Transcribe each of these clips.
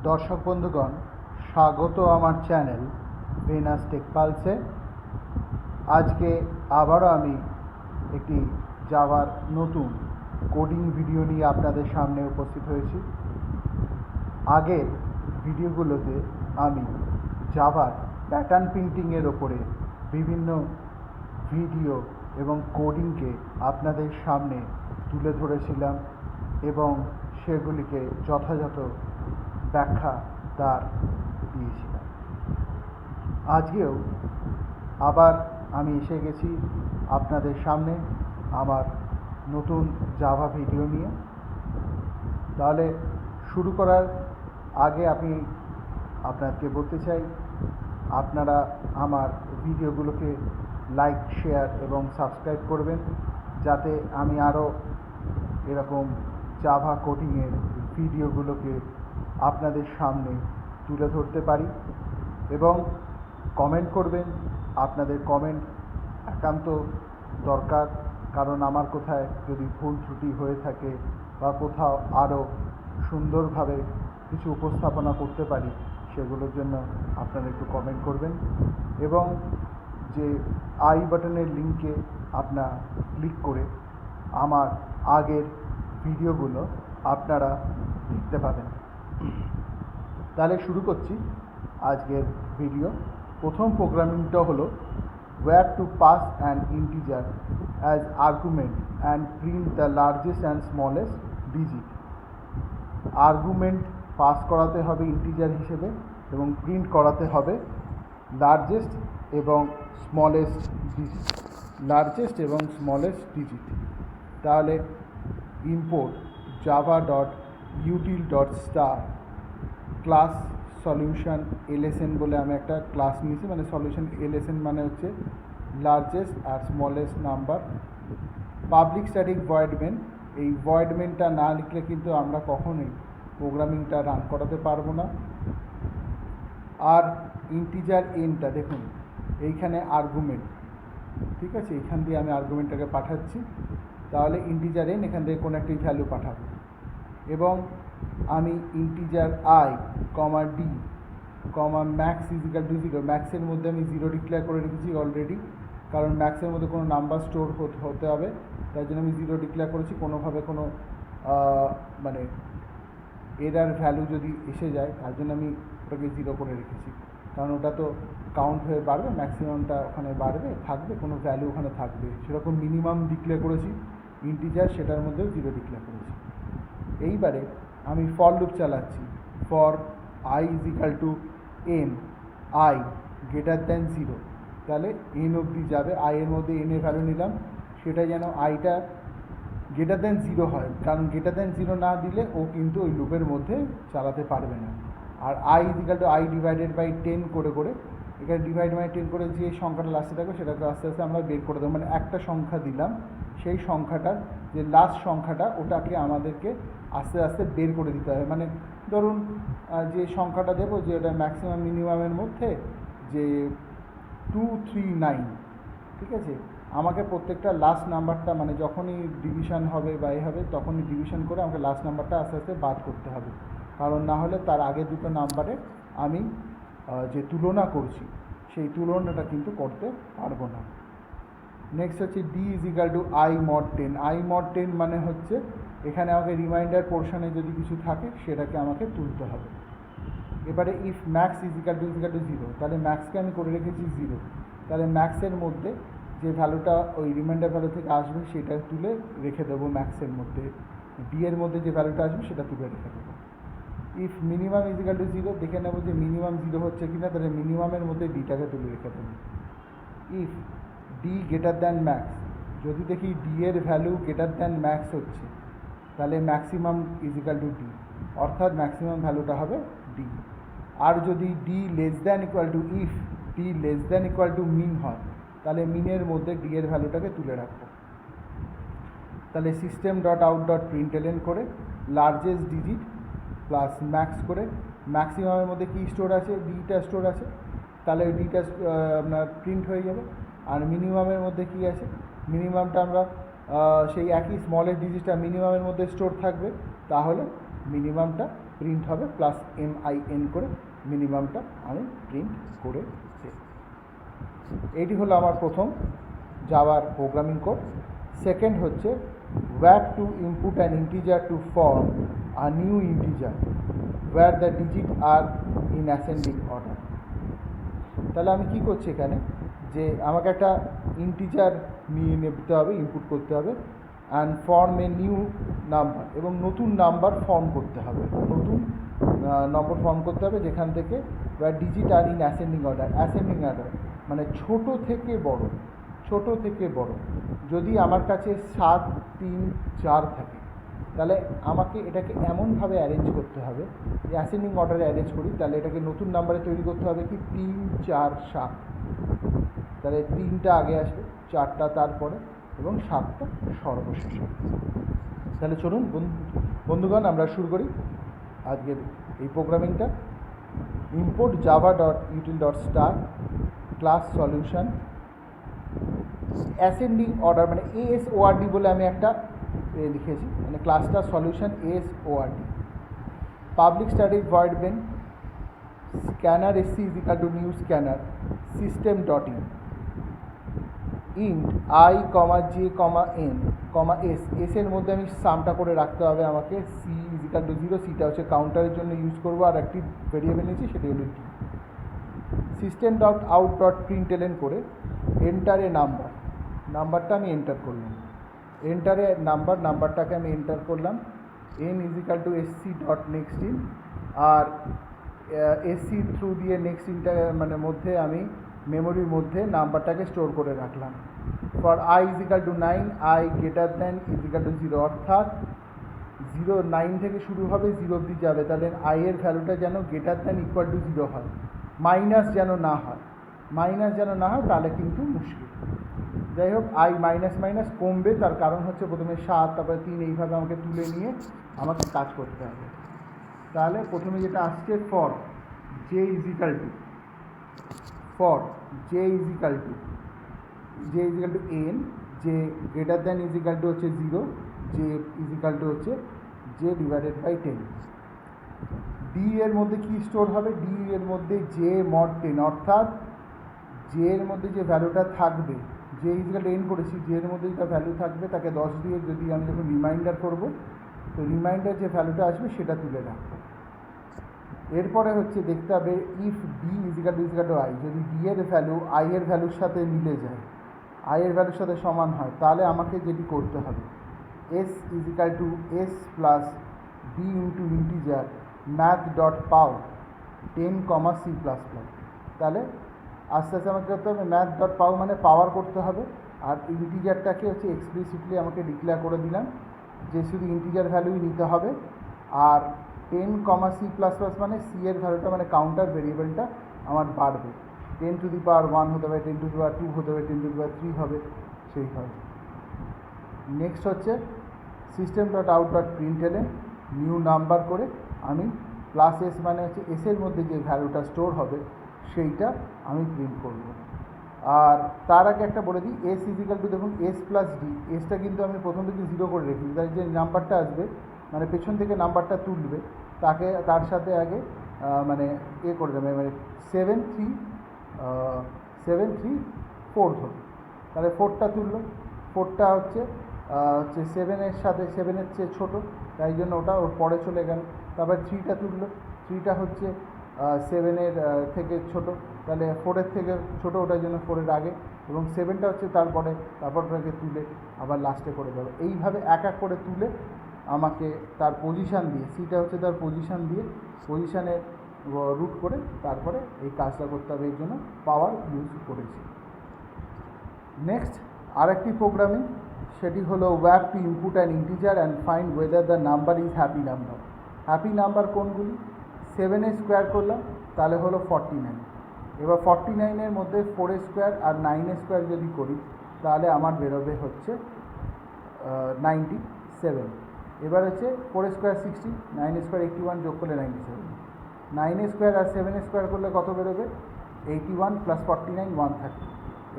দর্শক বন্ধুগণ, স্বাগত আমার চ্যানেল ভেনাস টেক পালসে। আজকে আবারও আমি একটি জাভার নতুন কোডিং ভিডিও নিয়ে আপনাদের সামনে উপস্থিত হয়েছি। আগের ভিডিওগুলোতে আমি জাভার প্যাটার্ন প্রিন্টিংয়ের ওপরে বিভিন্ন ভিডিও এবং কোডিংকে আপনাদের সামনে তুলে ধরেছিলাম এবং সেগুলিকে যথাযথ ব্যাখ্যা তার দিয়েছিলাম। আজকেও আবার আমি এসে গেছি আপনাদের সামনে আমার নতুন জাভা ভিডিও নিয়ে। তাহলে শুরু করার আগে আমি আপনাদেরকে বলতে চাই, আপনারা আমার ভিডিওগুলোকে লাইক, শেয়ার এবং সাবস্ক্রাইব করবেন, যাতে আমি আরও এরকম জাভা কোডিংয়ের ভিডিওগুলোকে আপনাদের সামনে তুলে ধরতে পারি। এবং কমেন্ট করবেন। আপনাদের কমেন্ট একান্ত দরকার, কারণ আমার কোথায় যদি ভুল ত্রুটি হয়ে থাকে বা কোথাও আরও সুন্দরভাবে কিছু উপস্থাপনা করতে পারি, সেগুলোর জন্য আপনারা একটু কমেন্ট করবেন। এবং যে আই বাটনের লিঙ্কে আপনারা ক্লিক করে আমার আগের ভিডিওগুলো আপনারা দেখতে পাবেন। তাহলে শুরু করছি আজকের ভিডিও। প্রথম প্রোগ্রামিংটা হলো where to pass an integer as argument and print the largest and smallest digit। Argument pass করাতে হবে ইন্টিজার হিসেবে এবং প্রিন্ট করাতে হবে লার্জেস্ট এবং স্মলেস্ট ডিজিট। তাহলে ইম্পোর্ট java.util.star ক্লাস সলিউশন এলএসএন বলে আমি একটা ক্লাস নিয়েছি। মানে সলিউশন এলএসএন মানে হচ্ছে লার্জেস্ট আর smallest number. Public static void main, এই ভয়েড মেনটা না লিখলে কিন্তু আমরা কখনোই প্রোগ্রামিংটা রান করাতে পারবো না। আর ইন্টিজার এনটা দেখুন, এইখানে আর্গুমেন্ট, ঠিক আছে, এইখান দিয়ে আমি আর্গুমেন্টটাকে পাঠাচ্ছি। তাহলে ইন্টিজার এন এখান থেকে কোনো একটি ভ্যালু পাঠাবো। এবং আমি integer I comma D comma max equal to 0, ম্যাক্সের মধ্যে আমি 0 ডিক্লেয়ার করে রেখেছি অলরেডি, কারণ ম্যাক্সের মধ্যে কোনো নাম্বার স্টোর হতে হবে, তাই জন্য আমি 0 ডিক্লেয়ার করেছি। কোনোভাবে কোনো মানে এরার ভ্যালু যদি এসে যায়, তার জন্য আমি ওটাকে 0 করে রেখেছি, কারণ ওটা তো কাউন্ট হয়ে বাড়বে, ম্যাক্সিমামটা ওখানে বাড়বে, থাকবে, কোনো ভ্যালু ওখানে থাকবে। সেরকম মিনিমাম ডিক্লেয়ার করেছি ইন্টিজার, সেটার মধ্যেও 0 ডিক্লেয়ার করেছি। এইবারে আমি ফর লুপ চালাচ্ছি। For I is equal two N, I greater than 0, তাহলে এন অবধি যাবে। আই এর মধ্যে এন এর ভ্যালু নিলাম, সেটা যেন আইটা গ্রেটার দ্যান 0 হয়, কারণ গ্রেটার দ্যান 0 না দিলে ও কিন্তু ওই লুপের মধ্যে চালাতে পারবে না। আর I is equal to I divided by 10 করে করে, এখানে ডিভাইড বাই 10 করে যে সংখ্যাটা লাস্টে থাকবে সেটাকে আস্তে আস্তে আমরা বের করে দেবো। মানে একটা সংখ্যা দিলাম, সেই সংখ্যাটার যে লাস্ট সংখ্যাটা ওটাকে আমাদেরকে আস্তে আস্তে বের করে দিতে হবে। মানে ধরুন যে সংখ্যাটা দেবো, যে ওটা ম্যাক্সিমাম মিনিমামের মধ্যে যে 239, ঠিক আছে, আমাকে প্রত্যেকটা লাস্ট নাম্বারটা, মানে যখনই ডিভিশন হবে বা এ হবে তখনই ডিভিশন করে আমাকে লাস্ট নাম্বারটা আস্তে আস্তে বাদ করতে হবে, কারণ না হলে তার আগে দুটো নাম্বারে আমি যে তুলনা করছি সেই তুলনাটা কিন্তু করতে পারবো না। নেক্সট হচ্ছে D is equal to I mod 10। I mod 10 মানে হচ্ছে এখানে আমাকে রিমাইন্ডার পোর্শনে যদি কিছু থাকে সেটাকে আমাকে তুলতে হবে। এবারে if max is equal to 0, তাহলে ম্যাক্সকে আমি করে রেখেছি 0, তাহলে ম্যাক্সের মধ্যে যে ভ্যালুটা ওই রিমাইন্ডার ভ্যালু থেকে আসবে সেটা তুলে রেখে দেবো ম্যাক্সের মধ্যে। ডি এর মধ্যে যে ভ্যালুটা আসবে সেটা তুলে রেখে দেবো। If minimum is equal to 0, দেখে নেবো যে মিনিমাম 0 হচ্ছে কিনা, তাহলে মিনিমামের মধ্যে ডিটাকে তুলে রেখে দেবো। If D greater than max, যদি দেখি ডি এর ভ্যালু গ্রেটার দ্যান ম্যাক্স হচ্ছে, তাহলে maximum is equal to D, অর্থাৎ ম্যাক্সিমাম ভ্যালুটা হবে ডি। আর যদি D less than equal to, if D less than equal to min হয়, তাহলে মিনের মধ্যে ডি এর ভ্যালুটাকে তুলে রাখবো। তাহলে সিস্টেম ডট আউট ডট প্রিন্টএলএন করে লার্জেস্ট ডিজিট প্লাস ম্যাক্স করে, ম্যাক্সিমামের মধ্যে কী স্টোর আছে, ডিটা স্টোর আছে, তাহলে ওই ডিটা আপনার প্রিন্ট হয়ে যাবে। আর মিনিমামের মধ্যে কী আছে, মিনিমামটা আমরা সেই একই স্মলের ডিজিটটা মিনিমামের মধ্যে স্টোর থাকবে, তাহলে মিনিমামটা প্রিন্ট হবে প্লাস MIN করে মিনিমামটা আমি প্রিন্ট করে দেব। এটি হলো আমার প্রথম জাভার প্রোগ্রামিং কোড। সেকেন্ড হচ্ছে where to input an integer to form a new integer where the digits are in ascending order। তাহলে আমি কি করছি এখানে, যে আমাকে একটা ইন্টিজার নিয়ে নিতে হবে, ইনপুট করতে হবে, and form a new number, এবং নতুন নাম্বার ফর্ম করতে হবে, নতুন নম্বর ফর্ম করতে হবে যেখান থেকে where digit are in ascending order। Ascending order মানে ছোট থেকে বড়, ছোট থেকে বড়। যদি আমার কাছে 7, 3, 4 থাকে, তাহলে আমাকে এটাকে এমনভাবে অ্যারেঞ্জ করতে হবে, অ্যাসেন্ডিং অর্ডারে অ্যারেঞ্জ করি, তাহলে এটাকে নতুন নাম্বারে তৈরি করতে হবে কি 3, 4, 7। তাহলে 3টা আগে আসবে, 4টা তারপরে, এবং 7টা সর্বশেষে। তাহলে চলুন বন্ধুগণ আমরা শুরু করি আজকের এই প্রোগ্রামিংটা। Import java.util.start class solution ascending order, মানে ASORD বলে আমি একটা লিখেছি, মানে ক্লাসটা solution ASORD। Public static void main scanner SC is equal to new scanner system dot in int I, J, N, S এর মধ্যে আমি সামটা করে রাখতে হবে আমাকে। C ইজ ইকাল টু 0, সিটা হচ্ছে কাউন্টারের জন্য ইউজ করবো, আর একটি ভেরিয়েবল নিয়েছি সেটা হলো D। System dot out dot প্রিন্টএলএন করে এন্টার এ নাম্বার, নাম্বারটা আমি এন্টার করলাম, এন্টারে নাম্বারটাকে আমি এন্টার করলাম। N is equal to SC dot next in, আর SC থ্রু দিয়ে নেক্সট ইনটা মানে মধ্যে আমি মেমোরির মধ্যে নাম্বারটাকে স্টোর করে রাখলাম। For I is equal to 9, I greater than is equal to 0, অর্থাৎ 9 থেকে শুরু হবে, 0 অবধি যাবে। তাহলে I এর ভ্যালুটা যেন গ্রেটার দেন ইকুয়াল টু 0 হয়, মাইনাস যেন না হয়, তাহলে কিন্তু মুশকিল। যাই হোক, I মাইনাস কমবে, তার কারণ হচ্ছে প্রথমে 7, তারপরে 3, এইভাবে আমাকে তুলে নিয়ে আমাকে কাজ করতে হবে। তাহলে প্রথমে যেটা আসছে for J is equal two N, যে greater than is equal two হচ্ছে 0, যে ইজ ইকাল টু হচ্ছে J ডিভাইডেড বাই 10। D এর মধ্যে কি স্টোর হবে, D এর মধ্যে J mod 10, অর্থাৎ J এর মধ্যে যে ভ্যালুটা থাকবে, J is equal two N করেছি, J এর মধ্যে যেটা ভ্যালু থাকবে তাকে 10 দিয়ে যদি আমি যখন রিমাইন্ডার করবো, তো রিমাইন্ডার যে ভ্যালুটা আসবে সেটা তুলে রাখবো। এরপরে হচ্ছে দেখতে হবে if D is equal two I, যদি D এর ভ্যালু I এর ভ্যালুর সাথে মিলে যায়, I এর ভ্যালুর সাথে সমান হয়, তাহলে আমাকে যেটি করতে হবে S is equal two S plus D into integer math dot পাও 10, C++। তাহলে আস্তে আস্তে আমাকে করতে হবে ম্যাথ ডট পাও, মানে পাওয়ার করতে হবে, আর ইন্টিজারটাকে হচ্ছে এক্সপ্লিসিটলি আমাকে ডিক্লেয়ার করে দিলাম যে শুধু ইন্টিজার ভ্যালুই নিতে হবে। আর 10, C++ মানে C এর ভ্যালুটা মানে কাউন্টার ভেরিয়েবলটা আমার বাড়বে, 10 টু দি পাওয়ার 1 হতে পারে, 10 টু দি পাওয়ার 2 হতে পারে, 10 টু দি পাওয়ার 3 হবে, সেইভাবে। নেক্সট হচ্ছে system dot out dot প্রিন্টএলএন new number করে আমি প্লাস S, মানে হচ্ছে S এর মধ্যে যে ভ্যালুটা স্টোর হবে সেইটা আমি প্রিন্ট করব। আর তার আগে একটা বলে দিই, S ইজ ইকাল টু, দেখুন S প্লাস D, এসটা কিন্তু আমি প্রথম থেকে 0 করে রেখেছি, তাই যে নাম্বারটা আসবে মানে পেছন থেকে নাম্বারটা তুলবে তার সাথে আগে মানে করে দেবে, মানে 7, 3, 4 ধরুন, তাহলে 4টা তুললো, 4টা হচ্ছে 7-এর সাথে 7-এর চেয়ে ছোটো, তাই জন্য ওটা ওর পরে চলে গেল। তারপর 3টা তুললো, 3টা হচ্ছে 7-এর থেকে ছোটো, তাহলে 4-এর থেকে ছোটো, ওটার জন্য 4-এর আগে, এবং 7টা হচ্ছে তারপর ওটাকে তুলে আবার লাস্টে করে দেবো। এইভাবে এক এক করে তুলে আমাকে তার পজিশান দিয়ে, সিটা হচ্ছে তার পজিশান দিয়ে, পজিশানে রুট করে তারপরে এই কাজটা করতে হবে, এই জন্য পাওয়ার ইউজ করেছি। নেক্সট আরেকটি প্রোগ্রামিং, সেটি হলো wire two input an integer and find whether the number is happy number. Happy number কোনগুলি, 7 স্কোয়ার করলাম তাহলে হলো 49, এবার 49-এর মধ্যে 4 স্কোয়ার আর 9 স্কোয়ার যদি করি তাহলে আমার বেরোবে হচ্ছে 97। এবার হচ্ছে 4 স্কোয়ার 60, 9 স্কোয়ার 81, যোগ করলে 97, 9 স্কোয়ার আর 7 স্কোয়ার করলে কত বেরোবে, 81 প্লাস 49 130।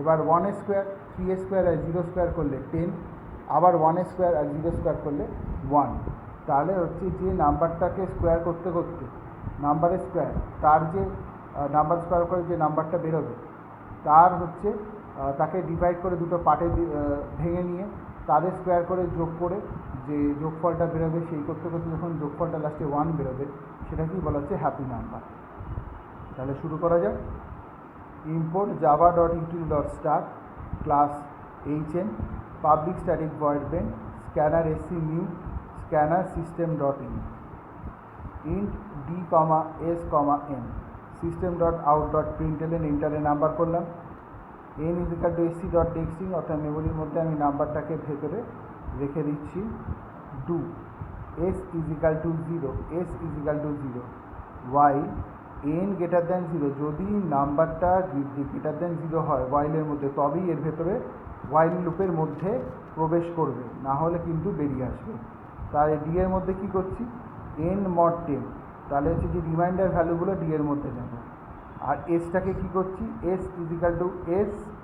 এবার 1 স্কোয়ার 3 স্কোয়ার আর 0 স্কোয়ার করলে 10, আবার 1 স্কোয়ার আর 0 স্কোয়ার করলে 1। তাহলে হচ্ছে যে নাম্বারটাকে স্কোয়ার করতে করতে নাম্বারের স্কোয়ার, তার যে নাম্বার স্কোয়ার করে যে নাম্বারটা বেরোবে তার হচ্ছে তাকে ডিভাইড করে দুটো পার্টে ভেঙে নিয়ে তাদের স্কোয়ার করে যোগ করে যে যোগফলটা বেরোবে সেই করতে করতে যখন যোগফলটা লাস্টে 1 বেরোবে সেটাকেই বলা হচ্ছে হ্যাপি নাম্বার। তাহলে শুরু করা যাক। Import java.util.start class hn public static void main scanner sc new scanner system.in int d, s, n system.out.println ইন্টারে নাম্বার করলাম। n sc.texting অর্থাৎ মেমোরির মধ্যে আমি নাম্বারটাকে ভেতরে রেখে দিচ্ছি। do s 0 while n greater than 0 যদি নাম্বারটা greater than 0 হয় while-এর মধ্যে তবেই এর ভেতরে while লুপের মধ্যে প্রবেশ করবে, না হলে কিন্তু বেরিয়ে আসবে। তাহলে d এর মধ্যে কি করছি n mod 10, তাহলে হচ্ছে যে রিমাইন্ডার ভ্যালুগুলো d এর মধ্যে নেব। আর এসটাকে কি করছি s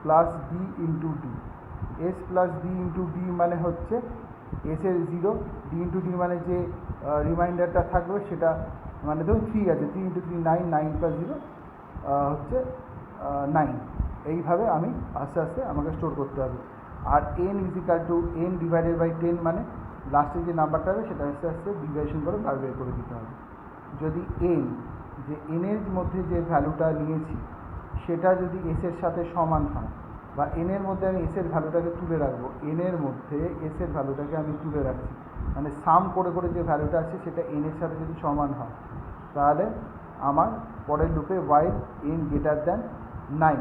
plus d into d, s plus d into d মানে হচ্ছে s এর 0, d ইন্টু d মানে যে রিমাইন্ডারটা থাকবে সেটা মানে ধরুন 3 আছে, 3 ইন্টু 3 9, 9 প্লাস 0 হচ্ছে 9। এইভাবে আমি আস্তে আস্তে আমাকে স্টোর করতে হবে। আর n ডিভাইডেড বাই 10 মানে লাস্টে যে নাম্বারটা হবে সেটা আস্তে আস্তে ডিভাইডেশন করে বার বের করে দিতে হবে। যদি n এর মধ্যে যে ভ্যালুটা নিয়েছি সেটা যদি s এর সাথে সমান হয়, বা n এর মধ্যে আমি s এর ভ্যালুটাকে তুলে রাখবো, n এর মধ্যে s এর ভ্যালুটাকে আমি তুলে রাখছি, মানে সাম করে করে যে ভ্যালুটা আছে সেটা n এর সাথে যদি সমান হয় তাহলে আমার পরের লুপে while n greater than 9,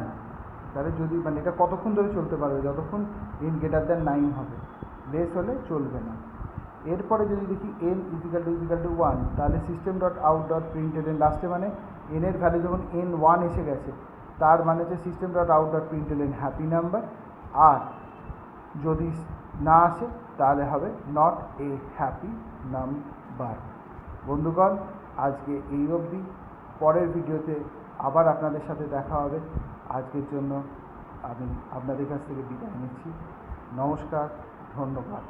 তাহলে যদি মানে এটা কতক্ষণ ধরে চলতে পারবে, যতক্ষণ n greater than 9 হবে, লেস হলে চলবে না। এরপরে যদি দেখি n = 1 তাহলে system.out.println লাস্টে মানে n এর ভ্যালু যখন n1 এসে গেছে তার মানে হচ্ছে system.out.println হ্যাপি নাম্বার, আর যদি না আসে তাহলে হবে নট এ হ্যাপি নাম্বার। বন্ধুগণ, আজকে এই অবধি, পরের ভিডিওতে আবার আপনাদের সাথে দেখা হবে। আজকের জন্য আমি আপনাদের কাছ থেকে বিদায় নিচ্ছি। নমস্কার, ধন্যবাদ।